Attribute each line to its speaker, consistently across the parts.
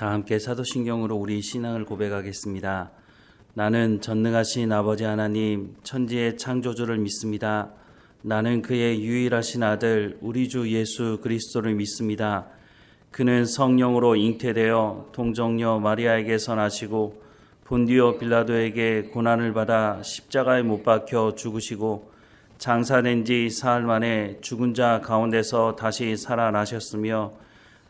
Speaker 1: 다 함께 사도신경으로 우리 신앙을 고백하겠습니다. 나는 전능하신 아버지 하나님 천지의 창조주를 믿습니다. 나는 그의 유일하신 아들 우리 주 예수 그리스도를 믿습니다. 그는 성령으로 잉태되어 동정녀 마리아에게서 나시고 본디오 빌라도에게 고난을 받아 십자가에 못 박혀 죽으시고 장사된 지 사흘 만에 죽은 자 가운데서 다시 살아나셨으며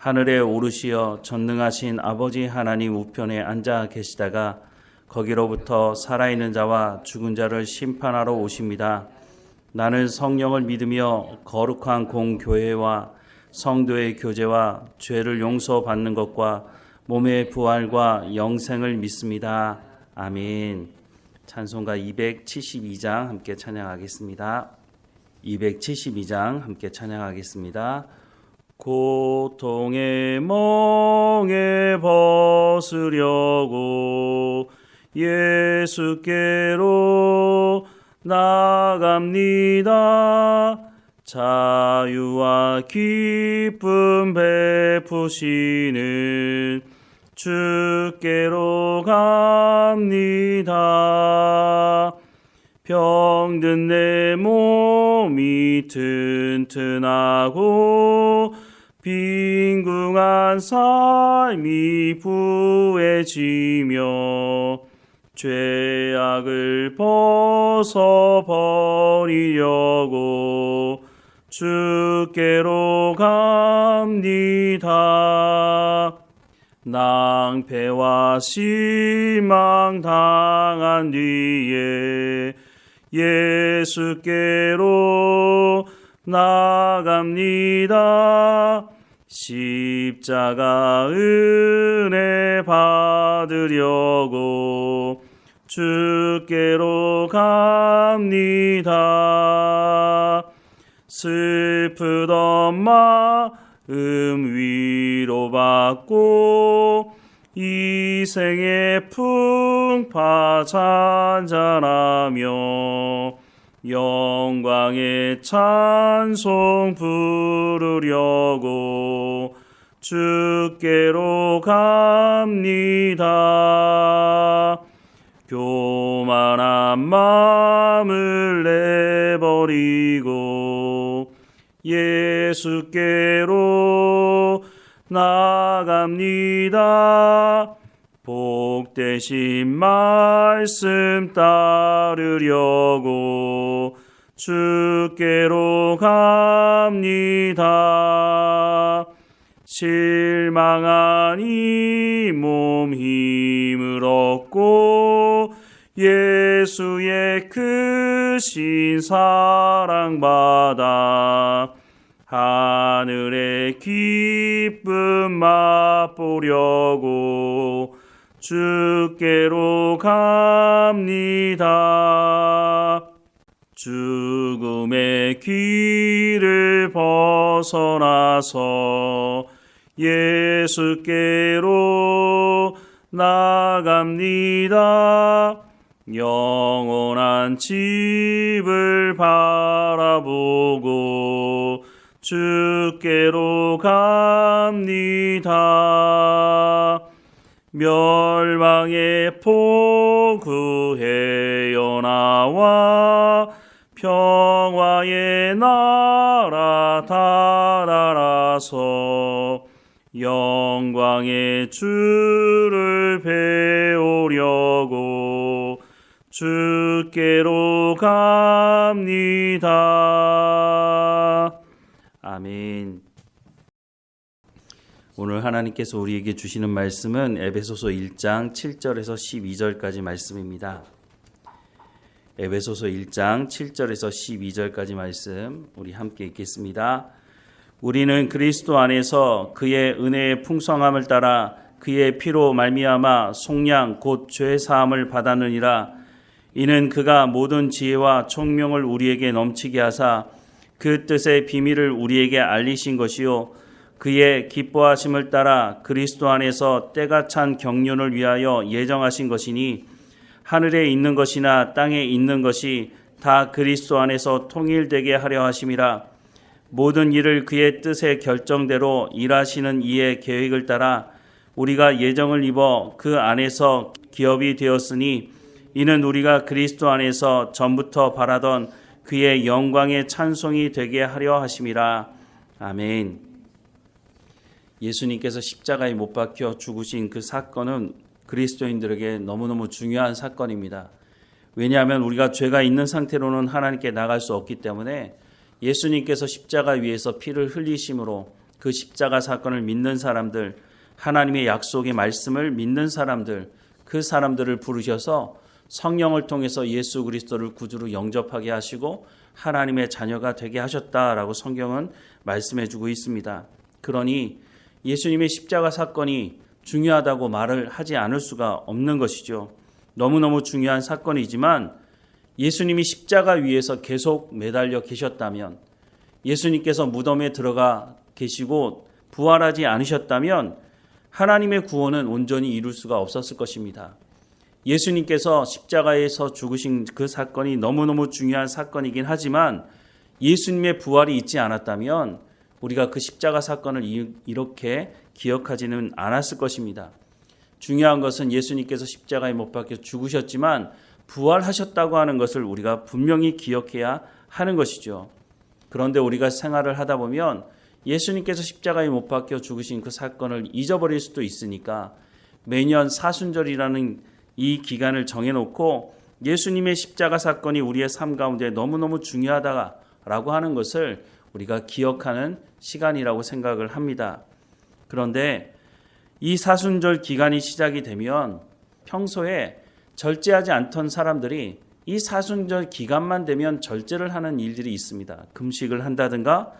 Speaker 1: 하늘에 오르시어 전능하신 아버지 하나님 우편에 앉아 계시다가 거기로부터 살아있는 자와 죽은 자를 심판하러 오십니다. 나는 성령을 믿으며 거룩한 공교회와 성도의 교제와 죄를 용서받는 것과 몸의 부활과 영생을 믿습니다. 아멘. 찬송가 272장 함께 찬양하겠습니다. 272장 함께 찬양하겠습니다. 고통의 멍에 벗으려고 예수께로 나갑니다. 자유와 기쁨 베푸시는 주께로 갑니다. 병든 내 몸이 튼튼하고 빈궁한 삶이 부해지며 죄악을 벗어버리려고 주께로 갑니다. 낭패와 실망 당한 뒤에 예수께로 나갑니다. 십자가 은혜 받으려고 주께로 갑니다. 슬프던 마음 위로받고 이 생의 풍파 잔잔하며 영광의 찬송 부르려고 주께로 갑니다. 교만한 마음을 내버리고 예수께로 나갑니다. 복되신 말씀 따르려고 주께로 갑니다. 실망한 이 몸 힘을 얻고 예수의 크신 사랑받아 하늘의 기쁨 맛보려고 주께로 갑니다. 죽음의 길을 벗어나서 예수께로 나갑니다. 영원한 집을 바라보고 주께로 갑니다. 멸망의 포구해여 나와 평화의 나라 달아나서 영광의 주를 배우려고 주께로 갑니다. 아멘. 오늘 하나님께서 우리에게 주시는 말씀은 에베소서 1장 7절에서 12절까지 말씀입니다. 에베소서 1장 7절에서 12절까지 말씀 우리 함께 읽겠습니다. 우리는 그리스도 안에서 그의 은혜의 풍성함을 따라 그의 피로 말미암아 속량 곧 죄 사함을 받았느니라. 이는 그가 모든 지혜와 총명을 우리에게 넘치게 하사 그 뜻의 비밀을 우리에게 알리신 것이요 그의 기뻐하심을 따라 그리스도 안에서 때가 찬 경륜을 위하여 예정하신 것이니 하늘에 있는 것이나 땅에 있는 것이 다 그리스도 안에서 통일되게 하려 하심이라. 모든 일을 그의 뜻의 결정대로 일하시는 이의 계획을 따라 우리가 예정을 입어 그 안에서 기업이 되었으니 이는 우리가 그리스도 안에서 전부터 바라던 그의 영광의 찬송이 되게 하려 하심이라. 아멘. 예수님께서 십자가에 못 박혀 죽으신 그 사건은 그리스도인들에게 너무너무 중요한 사건입니다. 왜냐하면 우리가 죄가 있는 상태로는 하나님께 나갈 수 없기 때문에 예수님께서 십자가 위에서 피를 흘리심으로 그 십자가 사건을 믿는 사람들, 하나님의 약속의 말씀을 믿는 사람들, 그 사람들을 부르셔서 성령을 통해서 예수 그리스도를 구주로 영접하게 하시고 하나님의 자녀가 되게 하셨다라고 성경은 말씀해 주고 있습니다. 그러니 예수님의 십자가 사건이 중요하다고 말을 하지 않을 수가 없는 것이죠. 너무너무 중요한 사건이지만 예수님이 십자가 위에서 계속 매달려 계셨다면, 예수님께서 무덤에 들어가 계시고 부활하지 않으셨다면 하나님의 구원은 온전히 이룰 수가 없었을 것입니다. 예수님께서 십자가에서 죽으신 그 사건이 너무너무 중요한 사건이긴 하지만 예수님의 부활이 있지 않았다면 우리가 그 십자가 사건을 이렇게 기억하지는 않았을 것입니다. 중요한 것은 예수님께서 십자가에 못 박혀 죽으셨지만 부활하셨다고 하는 것을 우리가 분명히 기억해야 하는 것이죠. 그런데 우리가 생활을 하다 보면 예수님께서 십자가에 못 박혀 죽으신 그 사건을 잊어버릴 수도 있으니까 매년 사순절이라는 이 기간을 정해놓고 예수님의 십자가 사건이 우리의 삶 가운데 너무너무 중요하다라고 하는 것을 우리가 기억하는 시간이라고 생각을 합니다. 그런데 이 사순절 기간이 시작이 되면 평소에 절제하지 않던 사람들이 이 사순절 기간만 되면 절제를 하는 일들이 있습니다. 금식을 한다든가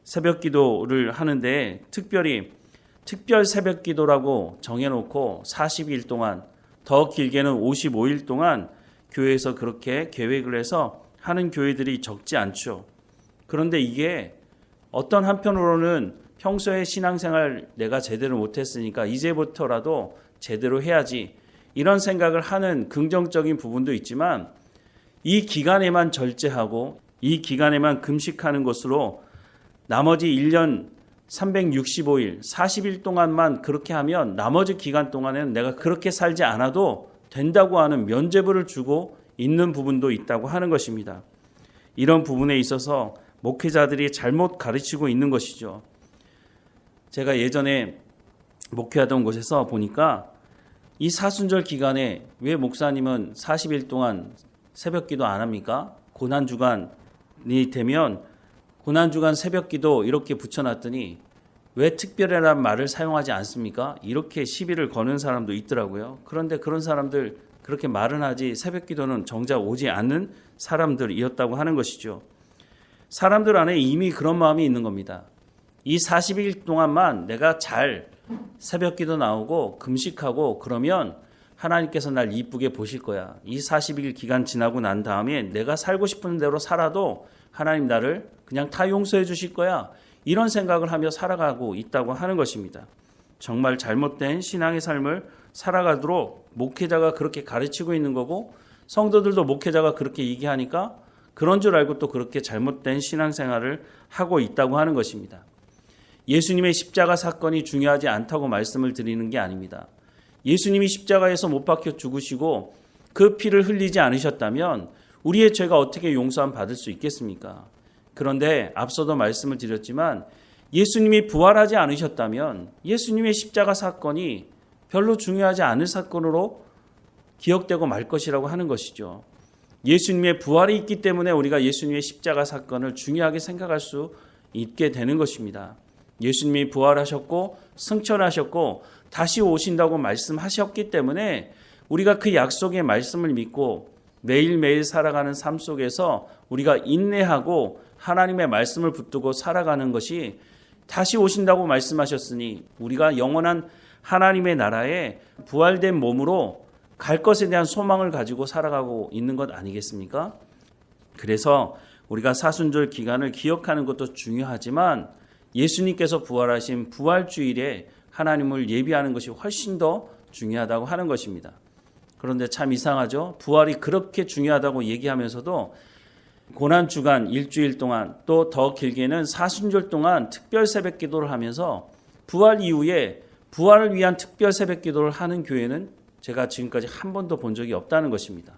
Speaker 1: 새벽 기도를 하는데 특별히 특별 새벽 기도라고 정해놓고 40일 동안, 더 길게는 55일 동안 교회에서 그렇게 계획을 해서 하는 교회들이 적지 않죠. 그런데 이게 어떤 한편으로는 평소에 신앙생활 내가 제대로 못했으니까 이제부터라도 제대로 해야지 이런 생각을 하는 긍정적인 부분도 있지만 이 기간에만 절제하고 이 기간에만 금식하는 것으로 나머지 1년 365일 40일 동안만 그렇게 하면 나머지 기간 동안에는 내가 그렇게 살지 않아도 된다고 하는 면죄부를 주고 있는 부분도 있다고 하는 것입니다. 이런 부분에 있어서 목회자들이 잘못 가르치고 있는 것이죠. 제가 예전에 목회하던 곳에서 보니까 이 사순절 기간에 왜 목사님은 40일 동안 새벽 기도 안 합니까? 고난주간이 되면 고난주간 새벽 기도 이렇게 붙여놨더니 왜 특별이라는 말을 사용하지 않습니까? 이렇게 시비를 거는 사람도 있더라고요. 그런데 그런 사람들 그렇게 말은 하지 새벽 기도는 정작 오지 않는 사람들이었다고 하는 것이죠. 사람들 안에 이미 그런 마음이 있는 겁니다. 이 40일 동안만 내가 잘 새벽 기도 나오고 금식하고 그러면 하나님께서 날 이쁘게 보실 거야. 이 40일 기간 지나고 난 다음에 내가 살고 싶은 대로 살아도 하나님 나를 그냥 다 용서해 주실 거야. 이런 생각을 하며 살아가고 있다고 하는 것입니다. 정말 잘못된 신앙의 삶을 살아가도록 목회자가 그렇게 가르치고 있는 거고 성도들도 목회자가 그렇게 얘기하니까 그런 줄 알고 또 그렇게 잘못된 신앙생활을 하고 있다고 하는 것입니다. 예수님의 십자가 사건이 중요하지 않다고 말씀을 드리는 게 아닙니다. 예수님이 십자가에서 못 박혀 죽으시고 그 피를 흘리지 않으셨다면 우리의 죄가 어떻게 용서함 받을 수 있겠습니까? 그런데 앞서도 말씀을 드렸지만 예수님이 부활하지 않으셨다면 예수님의 십자가 사건이 별로 중요하지 않을 사건으로 기억되고 말 것이라고 하는 것이죠. 예수님의 부활이 있기 때문에 우리가 예수님의 십자가 사건을 중요하게 생각할 수 있게 되는 것입니다. 예수님이 부활하셨고 승천하셨고 다시 오신다고 말씀하셨기 때문에 우리가 그 약속의 말씀을 믿고 매일매일 살아가는 삶 속에서 우리가 인내하고 하나님의 말씀을 붙들고 살아가는 것이 다시 오신다고 말씀하셨으니 우리가 영원한 하나님의 나라에 부활된 몸으로 갈 것에 대한 소망을 가지고 살아가고 있는 것 아니겠습니까? 그래서 우리가 사순절 기간을 기억하는 것도 중요하지만 예수님께서 부활하신 부활주일에 하나님을 예비하는 것이 훨씬 더 중요하다고 하는 것입니다. 그런데 참 이상하죠. 부활이 그렇게 중요하다고 얘기하면서도 고난주간 일주일 동안 또 더 길게는 사순절 동안 특별 새벽 기도를 하면서 부활 이후에 부활을 위한 특별 새벽 기도를 하는 교회는 제가 지금까지 한 번도 본 적이 없다는 것입니다.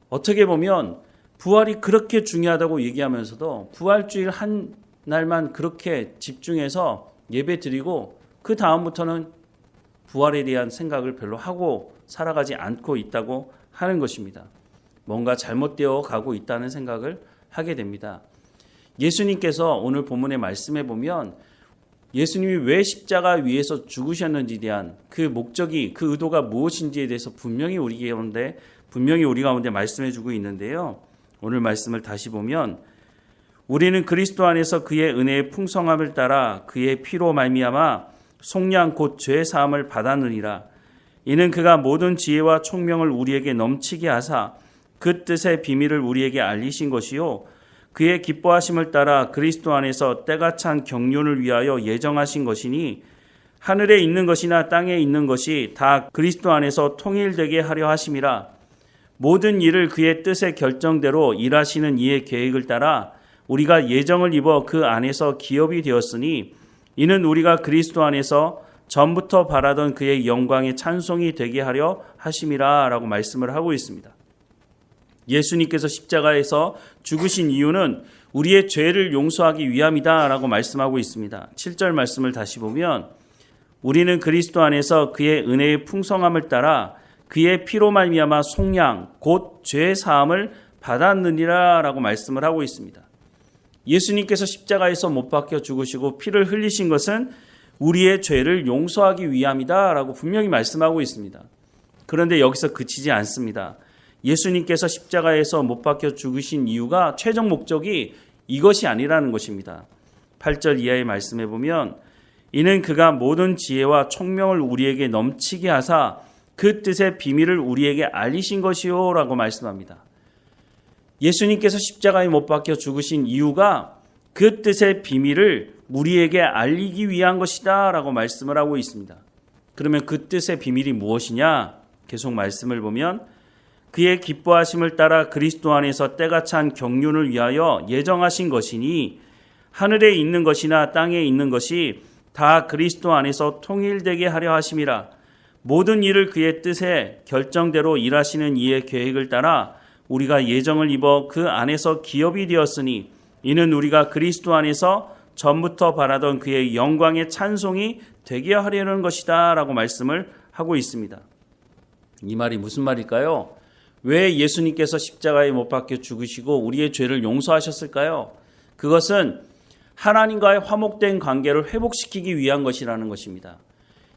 Speaker 1: 어떻게 보면 부활이 그렇게 중요하다고 얘기하면서도 부활주일 한 날만 그렇게 집중해서 예배 드리고 그 다음부터는 부활에 대한 생각을 별로 하고 살아가지 않고 있다고 하는 것입니다. 뭔가 잘못되어 가고 있다는 생각을 하게 됩니다. 예수님께서 오늘 본문의 말씀에 보면 예수님이 왜 십자가 위에서 죽으셨는지에 대한 그 목적이, 그 의도가 무엇인지에 대해서 분명히 우리 가운데 말씀해 주고 있는데요. 오늘 말씀을 다시 보면 우리는 그리스도 안에서 그의 은혜의 풍성함을 따라 그의 피로 말미암아 속량 곧 죄 사함을 받았느니라. 이는 그가 모든 지혜와 총명을 우리에게 넘치게 하사 그 뜻의 비밀을 우리에게 알리신 것이요 그의 기뻐하심을 따라 그리스도 안에서 때가 찬 경륜을 위하여 예정하신 것이니 하늘에 있는 것이나 땅에 있는 것이 다 그리스도 안에서 통일되게 하려 하심이라. 모든 일을 그의 뜻의 결정대로 일하시는 이의 계획을 따라 우리가 예정을 입어 그 안에서 기업이 되었으니 이는 우리가 그리스도 안에서 전부터 바라던 그의 영광의 찬송이 되게 하려 하심이라 라고 말씀을 하고 있습니다. 예수님께서 십자가에서 죽으신 이유는 우리의 죄를 용서하기 위함이다 라고 말씀하고 있습니다. 7절 말씀을 다시 보면 우리는 그리스도 안에서 그의 은혜의 풍성함을 따라 그의 피로 말미암아 속량 곧 죄 사함을 받았느니라 라고 말씀을 하고 있습니다. 예수님께서 십자가에서 못 박혀 죽으시고 피를 흘리신 것은 우리의 죄를 용서하기 위함이다 라고 분명히 말씀하고 있습니다. 그런데 여기서 그치지 않습니다. 예수님께서 십자가에서 못 박혀 죽으신 이유가 최종 목적이 이것이 아니라는 것입니다. 8절 이하의 말씀에 보면 이는 그가 모든 지혜와 총명을 우리에게 넘치게 하사 그 뜻의 비밀을 우리에게 알리신 것이요 라고 말씀합니다. 예수님께서 십자가에 못 박혀 죽으신 이유가 그 뜻의 비밀을 우리에게 알리기 위한 것이다 라고 말씀을 하고 있습니다. 그러면 그 뜻의 비밀이 무엇이냐? 계속 말씀을 보면 그의 기뻐하심을 따라 그리스도 안에서 때가 찬 경륜을 위하여 예정하신 것이니 하늘에 있는 것이나 땅에 있는 것이 다 그리스도 안에서 통일되게 하려 하심이라. 모든 일을 그의 뜻에 결정대로 일하시는 이의 계획을 따라 우리가 예정을 입어 그 안에서 기업이 되었으니 이는 우리가 그리스도 안에서 전부터 바라던 그의 영광의 찬송이 되게 하려는 것이다 라고 말씀을 하고 있습니다. 이 말이 무슨 말일까요? 왜 예수님께서 십자가에 못 박혀 죽으시고 우리의 죄를 용서하셨을까요? 그것은 하나님과의 화목된 관계를 회복시키기 위한 것이라는 것입니다.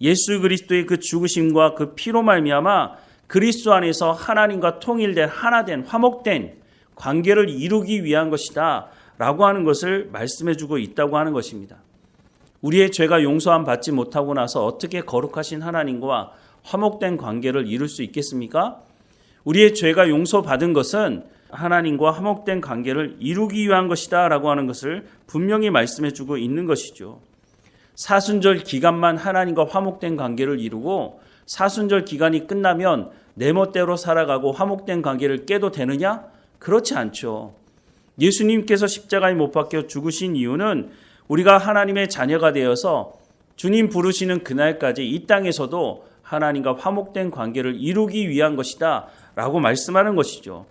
Speaker 1: 예수 그리스도의 그 죽으심과 그 피로 말미암아 그리스도 안에서 하나님과 통일된 하나된 화목된 관계를 이루기 위한 것이다 라고 하는 것을 말씀해 주고 있다고 하는 것입니다. 우리의 죄가 용서함 받지 못하고 나서 어떻게 거룩하신 하나님과 화목된 관계를 이룰 수 있겠습니까? 우리의 죄가 용서받은 것은 하나님과 화목된 관계를 이루기 위한 것이다 라고 하는 것을 분명히 말씀해 주고 있는 것이죠. 사순절 기간만 하나님과 화목된 관계를 이루고 사순절 기간이 끝나면 내 멋대로 살아가고 화목된 관계를 깨도 되느냐? 그렇지 않죠. 예수님께서 십자가에 못 박혀 죽으신 이유는 우리가 하나님의 자녀가 되어서 주님 부르시는 그날까지 이 땅에서도 하나님과 화목된 관계를 이루기 위한 것이다 라고 말씀하는 것이죠.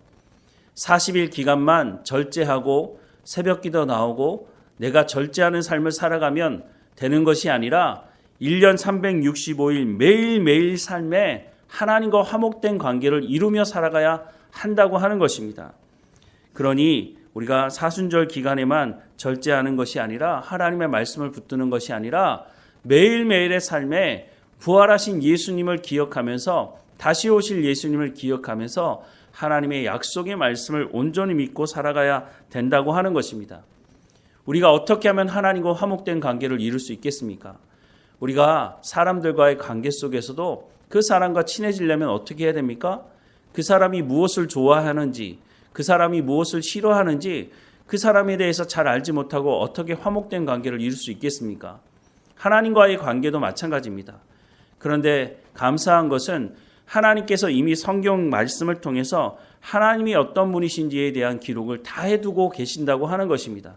Speaker 1: 40일 기간만 절제하고 새벽기도 나오고 내가 절제하는 삶을 살아가면 되는 것이 아니라 1년 365일 매일매일 삶에 하나님과 화목된 관계를 이루며 살아가야 한다고 하는 것입니다. 그러니 우리가 사순절 기간에만 절제하는 것이 아니라 하나님의 말씀을 붙드는 것이 아니라 매일매일의 삶에 부활하신 예수님을 기억하면서 다시 오실 예수님을 기억하면서 하나님의 약속의 말씀을 온전히 믿고 살아가야 된다고 하는 것입니다. 우리가 어떻게 하면 하나님과 화목된 관계를 이룰 수 있겠습니까? 우리가 사람들과의 관계 속에서도 그 사람과 친해지려면 어떻게 해야 됩니까? 그 사람이 무엇을 좋아하는지, 그 사람이 무엇을 싫어하는지 그 사람에 대해서 잘 알지 못하고 어떻게 화목된 관계를 이룰 수 있겠습니까? 하나님과의 관계도 마찬가지입니다. 그런데 감사한 것은 하나님께서 이미 성경 말씀을 통해서 하나님이 어떤 분이신지에 대한 기록을 다 해두고 계신다고 하는 것입니다.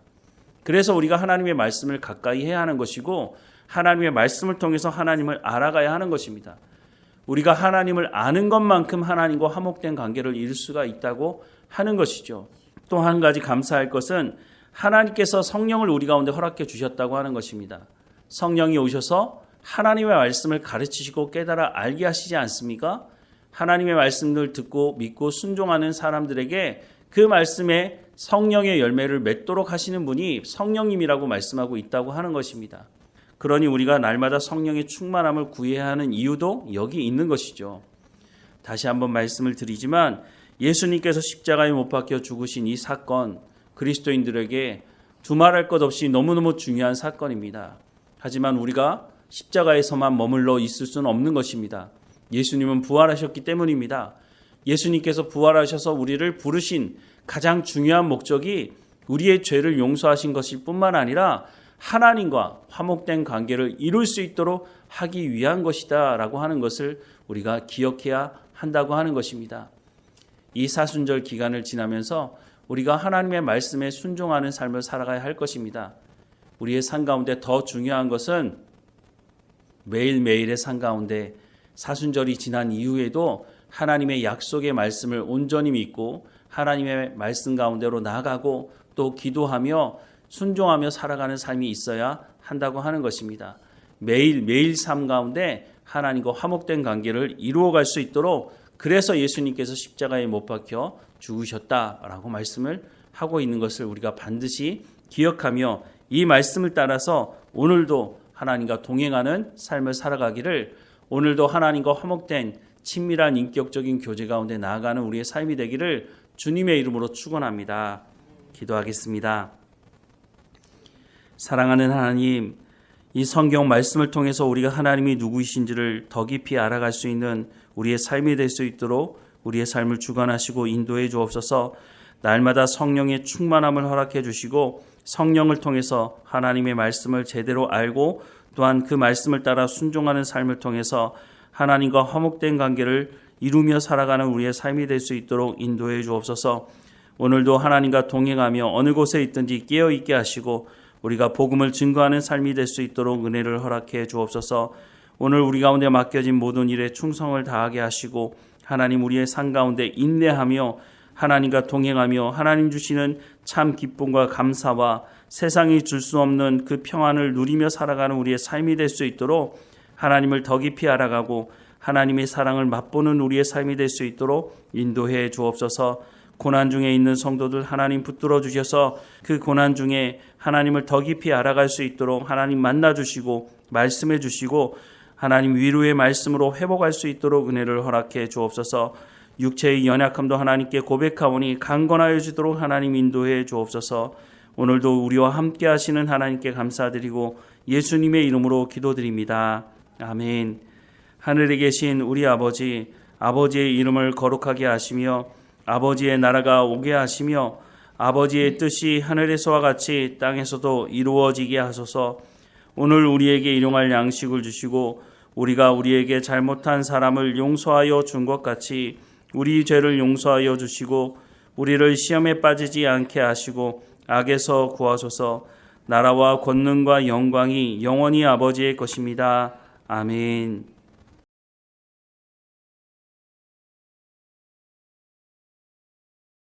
Speaker 1: 그래서 우리가 하나님의 말씀을 가까이 해야 하는 것이고 하나님의 말씀을 통해서 하나님을 알아가야 하는 것입니다. 우리가 하나님을 아는 것만큼 하나님과 화목된 관계를 이룰 수가 있다고 하는 것이죠. 또 한 가지 감사할 것은 하나님께서 성령을 우리 가운데 허락해 주셨다고 하는 것입니다. 성령이 오셔서 하나님의 말씀을 가르치시고 깨달아 알게 하시지 않습니까? 하나님의 말씀을 듣고 믿고 순종하는 사람들에게 그 말씀에 성령의 열매를 맺도록 하시는 분이 성령님이라고 말씀하고 있다고 하는 것입니다. 그러니 우리가 날마다 성령의 충만함을 구해야 하는 이유도 여기 있는 것이죠. 다시 한번 말씀을 드리지만 예수님께서 십자가에 못 박혀 죽으신 이 사건, 그리스도인들에게 두말할 것 없이 너무너무 중요한 사건입니다. 하지만 우리가 십자가에서만 머물러 있을 수는 없는 것입니다. 예수님은 부활하셨기 때문입니다. 예수님께서 부활하셔서 우리를 부르신 가장 중요한 목적이 우리의 죄를 용서하신 것일 뿐만 아니라 하나님과 화목된 관계를 이룰 수 있도록 하기 위한 것이다 라고 하는 것을 우리가 기억해야 한다고 하는 것입니다. 이 사순절 기간을 지나면서 우리가 하나님의 말씀에 순종하는 삶을 살아가야 할 것입니다. 우리의 삶 가운데 더 중요한 것은 매일매일의 삶 가운데 사순절이 지난 이후에도 하나님의 약속의 말씀을 온전히 믿고 하나님의 말씀 가운데로 나아가고 또 기도하며 순종하며 살아가는 삶이 있어야 한다고 하는 것입니다. 매일 삶 가운데 하나님과 화목된 관계를 이루어갈 수 있도록 그래서 예수님께서 십자가에 못 박혀 죽으셨다라고 말씀을 하고 있는 것을 우리가 반드시 기억하며 이 말씀을 따라서 오늘도 하나님과 동행하는 삶을 살아가기를, 오늘도 하나님과 화목된 친밀한 인격적인 교제 가운데 나아가는 우리의 삶이 되기를 주님의 이름으로 축원합니다. 기도하겠습니다. 사랑하는 하나님, 이 성경 말씀을 통해서 우리가 하나님이 누구이신지를 더 깊이 알아갈 수 있는 우리의 삶이 될 수 있도록 우리의 삶을 주관하시고 인도해 주옵소서. 날마다 성령의 충만함을 허락해 주시고 성령을 통해서 하나님의 말씀을 제대로 알고 또한 그 말씀을 따라 순종하는 삶을 통해서 하나님과 화목된 관계를 이루며 살아가는 우리의 삶이 될 수 있도록 인도해 주옵소서. 오늘도 하나님과 동행하며 어느 곳에 있든지 깨어있게 하시고 우리가 복음을 증거하는 삶이 될 수 있도록 은혜를 허락해 주옵소서. 오늘 우리 가운데 맡겨진 모든 일에 충성을 다하게 하시고 하나님 우리의 삶 가운데 인내하며 하나님과 동행하며 하나님 주시는 참 기쁨과 감사와 세상이 줄 수 없는 그 평안을 누리며 살아가는 우리의 삶이 될 수 있도록 하나님을 더 깊이 알아가고 하나님의 사랑을 맛보는 우리의 삶이 될 수 있도록 인도해 주옵소서. 고난 중에 있는 성도들 하나님 붙들어 주셔서 그 고난 중에 하나님을 더 깊이 알아갈 수 있도록 하나님 만나 주시고 말씀해 주시고 하나님 위로의 말씀으로 회복할 수 있도록 은혜를 허락해 주옵소서. 육체의 연약함도 하나님께 고백하오니 강건하여 주도록 하나님 인도해 주옵소서. 오늘도 우리와 함께 하시는 하나님께 감사드리고 예수님의 이름으로 기도드립니다. 아멘. 하늘에 계신 우리 아버지, 아버지의 이름을 거룩하게 하시며 아버지의 나라가 오게 하시며 아버지의 뜻이 하늘에서와 같이 땅에서도 이루어지게 하소서. 오늘 우리에게 일용할 양식을 주시고 우리가 우리에게 잘못한 사람을 용서하여 준 것 같이 우리 죄를 용서하여 주시고 우리를 시험에 빠지지 않게 하시고 악에서 구하소서. 나라와 권능과 영광이 영원히 아버지의 것입니다. 아멘.